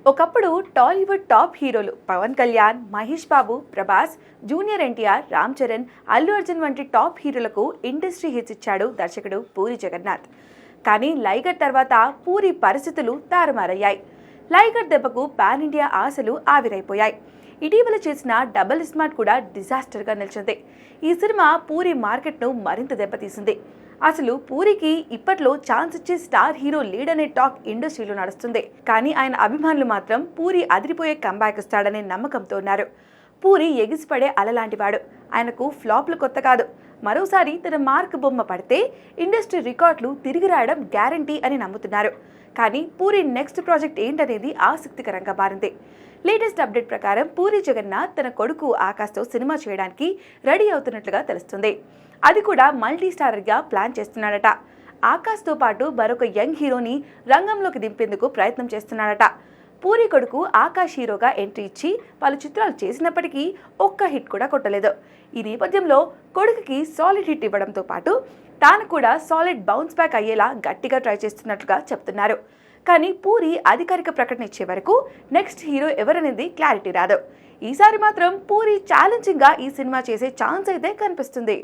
ఒకప్పుడు Tollywood top హీరోలు Pawan Kalyan, Mahesh Babu, Prabhas, junior NTR, Ram Charan, Allu Arjun వంటి టాప్ హీరోలకు ఇండస్ట్రీ హిట్స్ ఇచ్చాడు దర్శకుడు పూరి జగన్నాథ్. కానీ లైగర్ తర్వాత పూరి పరిస్థితులు తారుమారయ్యాయి. లైగర్ దెబ్బకు పాన్ ఇండియా ఆశలు ఆవిరైపోయాయి. ఇటీవల చేసిన డబుల్ స్మార్ట్ కూడా డిజాస్టర్గా నిలిచింది. ఈ సినిమా పూరి మార్కెట్ను మరింత దెబ్బతీసింది. అసలు పూరికి ఇప్పట్లో ఛాన్స్ ఇచ్చే స్టార్ హీరో లేడనే టాక్ ఇండస్ట్రీలో నడుస్తుంది. కానీ ఆయన అభిమానులు మాత్రం పూరి అదిరిపోయే కంబ్యాక్ ఇస్తాడనే నమ్మకంతో ఉన్నారు. పూరి ఎగిసిపడే అలలాంటివాడు. ఆయనకు ఫ్లాప్లు కొత్త కాదు. మరోసారి తన మార్క్ బొమ్మ పడితే ఇండస్ట్రీ రికార్డులు తిరిగి రావడం గ్యారంటీ అని నమ్ముతున్నారు. కానీ పూరి నెక్స్ట్ ప్రాజెక్ట్ ఏంటనేది ఆసక్తికరంగా మారింది. లేటెస్ట్ అప్డేట్ ప్రకారం పూరి జగన్నాథ్ తన కొడుకు ఆకాష్తో సినిమా చేయడానికి రెడీ అవుతున్నట్లుగా తెలుస్తుంది. అది కూడా మల్టీ స్టారర్గా ప్లాన్ చేస్తున్నాడట. ఆకాష్తో పాటు మరొక యంగ్ హీరోని రంగంలోకి దింపేందుకు ప్రయత్నం చేస్తున్నాడట. పూరి కొడుకు ఆకాష్ హీరోగా ఎంట్రీ ఇచ్చి పలు చిత్రాలు చేసినప్పటికీ ఒక్క హిట్ కూడా కొట్టలేదు. ఈ నేపథ్యంలో కొడుకుకి సాలిడ్ హిట్ ఇవ్వడంతో పాటు తాను కూడా సాలిడ్ బౌన్స్ బ్యాక్ అయ్యేలా గట్టిగా ట్రై చేస్తున్నట్లుగా చెప్తున్నారు. కానీ పూరి అధికారిక ప్రకటన ఇచ్చే వరకు నెక్స్ట్ హీరో ఎవరనేది క్లారిటీ రాదు. ఈసారి మాత్రం పూరి ఛాలెంజింగ్గా ఈ సినిమా చేసే ఛాన్స్ అయితే కనిపిస్తుంది.